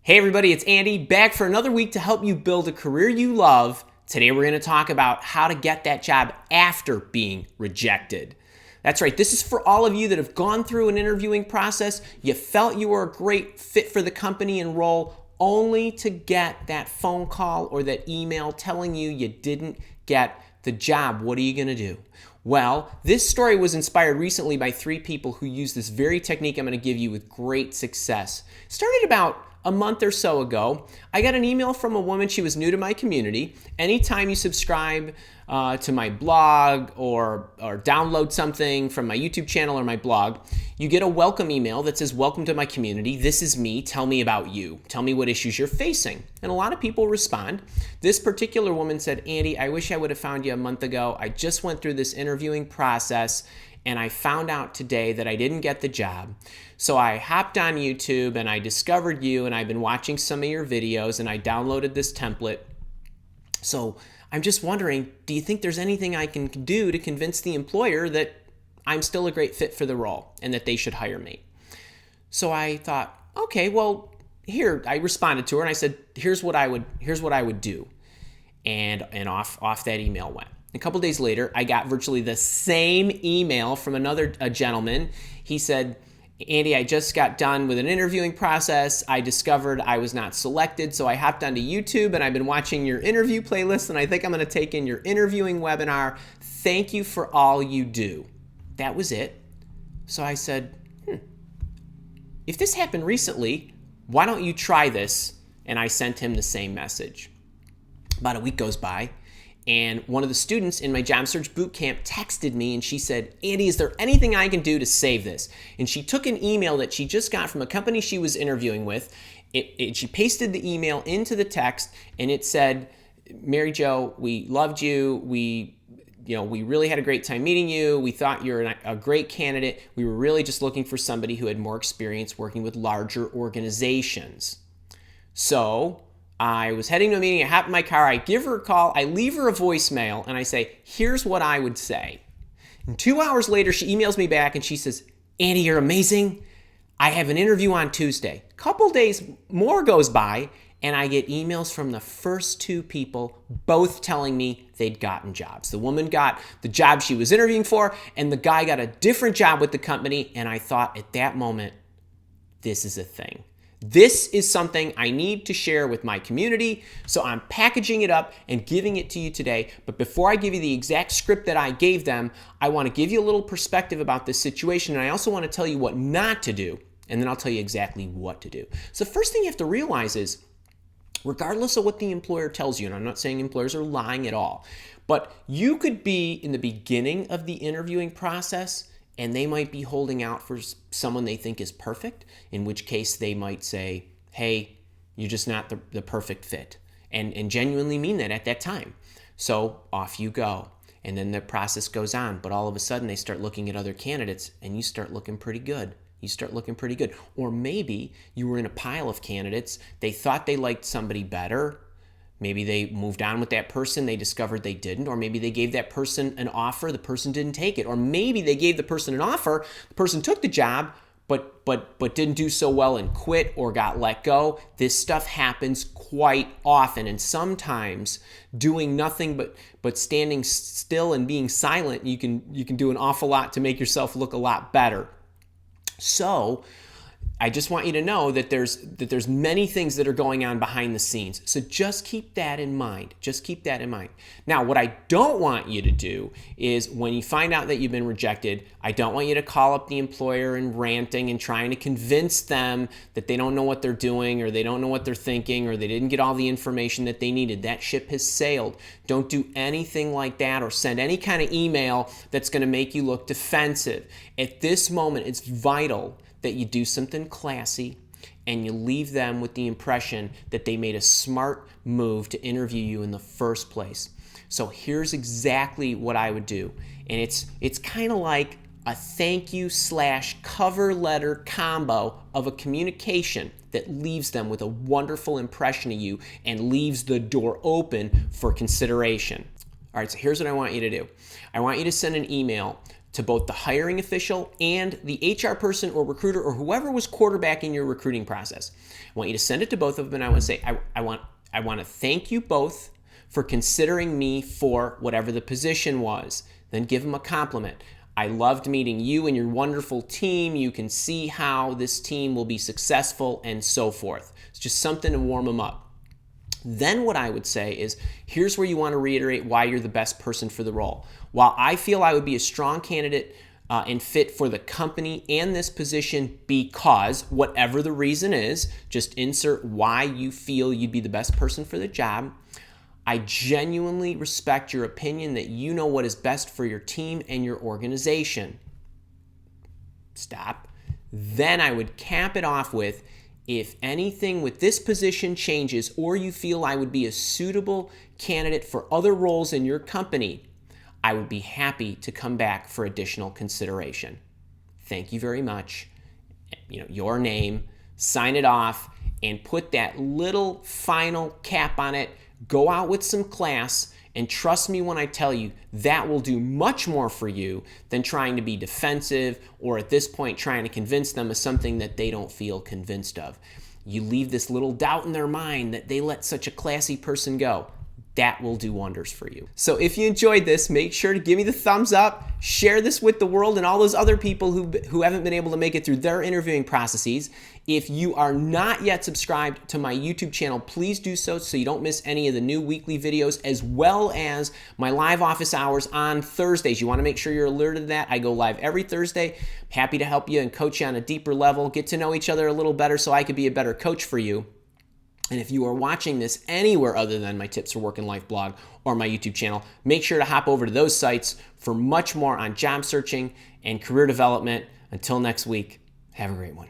Hey everybody, it's Andy, back for another week to help you build a career you love. Today we're going to talk about how to get that job after being rejected. That's right, this is for all of you that have gone through an interviewing process, you felt you were a great fit for the company and role, only to get that phone call or that email telling you you didn't get the job. What are you going to do? Well, this story was inspired recently by 3 people who used this very technique I'm going to give you with great success. It started about a month or so ago. I got an email from a woman. She was new to my community. Anytime you subscribe to my blog or download something from my YouTube channel or my blog, you get a welcome email that says, "Welcome to my community. This is me. Tell me about you. Tell me what issues you're facing." And a lot of people respond. This particular woman said, "Andy, I wish I would have found you a month ago. I just went through this interviewing process and I found out today that I didn't get the job. So I hopped on YouTube and I discovered you, and I've been watching some of your videos and I downloaded this template. So I'm just wondering, do you think there's anything I can do to convince the employer that I'm still a great fit for the role and that they should hire me?" So I thought, okay, well, here, I responded to her and I said, here's what I would do. And off that email went. A couple days later, I got virtually the same email from another gentleman. He said, "Andy, I just got done with an interviewing process. I discovered I was not selected, so I hopped onto YouTube and I've been watching your interview playlist, and I think I'm going to take in your interviewing webinar. Thank you for all you do." That was it. So I said, if this happened recently, why don't you try this? And I sent him the same message. About a week goes by, and one of the students in my job search boot camp texted me and she said, "Andy, is there anything I can do to save this?" And she took an email that she just got from a company she was interviewing with. She pasted the email into the text and it said, "Mary Jo, we loved you. We really had a great time meeting you. We thought you're a great candidate. We were really just looking for somebody who had more experience working with larger organizations." So I was heading to a meeting, I hop in my car, I give her a call, I leave her a voicemail, and I say, "Here's what I would say." And 2 hours later, she emails me back and she says, "Andy, you're amazing. I have an interview on Tuesday." A couple days more goes by, and I get emails from the first 2 people, both telling me they'd gotten jobs. The woman got the job she was interviewing for, and the guy got a different job with the company, and I thought at that moment, this is a thing. This is something I need to share with my community, so I'm packaging it up and giving it to you today. But before I give you the exact script that I gave them, I want to give you a little perspective about this situation, and I also want to tell you what not to do, and then I'll tell you exactly what to do. So the first thing you have to realize is, regardless of what the employer tells you, and I'm not saying employers are lying at all, but you could be in the beginning of the interviewing process and they might be holding out for someone they think is perfect, in which case they might say, "Hey, you're just not the perfect fit," and genuinely mean that at that time. So off you go. And then the process goes on, but all of a sudden they start looking at other candidates and you start looking pretty good. Or maybe you were in a pile of candidates, they thought they liked somebody better. Maybe they moved on with that person, they discovered they didn't, or maybe they gave that person an offer, the person didn't take it, or maybe they gave the person an offer, the person took the job, but didn't do so well and quit or got let go. This stuff happens quite often, and sometimes doing nothing but standing still and being silent, you can do an awful lot to make yourself look a lot better. So I just want you to know that there's many things that are going on behind the scenes. So just keep that in mind. Now, what I don't want you to do is, when you find out that you've been rejected, I don't want you to call up the employer and ranting and trying to convince them that they don't know what they're doing, or they don't know what they're thinking, or they didn't get all the information that they needed. That ship has sailed. Don't do anything like that, or send any kind of email that's going to make you look defensive. At this moment, it's vital that you do something classy and you leave them with the impression that they made a smart move to interview you in the first place. So here's exactly what I would do. And it's kind of like a thank you / cover letter combo of a communication that leaves them with a wonderful impression of you and leaves the door open for consideration. All right, so here's what I want you to do. I want you to send an email to both the hiring official and the HR person or recruiter or whoever was quarterbacking your recruiting process. I want you to send it to both of them, and I want to say, I want to thank you both for considering me for whatever the position was. Then give them a compliment. I loved meeting you and your wonderful team. You can see how this team will be successful and so forth. It's just something to warm them up. Then what I would say is, here's where you want to reiterate why you're the best person for the role. While I feel I would be a strong candidate and fit for the company and this position because, whatever the reason is, just insert why you feel you'd be the best person for the job. I genuinely respect your opinion that you know what is best for your team and your organization. Stop. Then I would cap it off with, if anything with this position changes or you feel I would be a suitable candidate for other roles in your company, I would be happy to come back for additional consideration. Thank you very much. Your name, sign it off, and put that little final cap on it. Go out with some class, and trust me when I tell you, that will do much more for you than trying to be defensive or at this point trying to convince them of something that they don't feel convinced of. You leave this little doubt in their mind that they let such a classy person go. That will do wonders for you. So if you enjoyed this, make sure to give me the thumbs up, share this with the world and all those other people who haven't been able to make it through their interviewing processes. If you are not yet subscribed to my YouTube channel, please do so you don't miss any of the new weekly videos, as well as my live office hours on Thursdays. You want to make sure you're alerted to that. I go live every Thursday. Happy to help you and coach you on a deeper level, get to know each other a little better so I could be a better coach for you. And if you are watching this anywhere other than my Tips for Work and Life blog or my YouTube channel, make sure to hop over to those sites for much more on job searching and career development. Until next week, have a great one.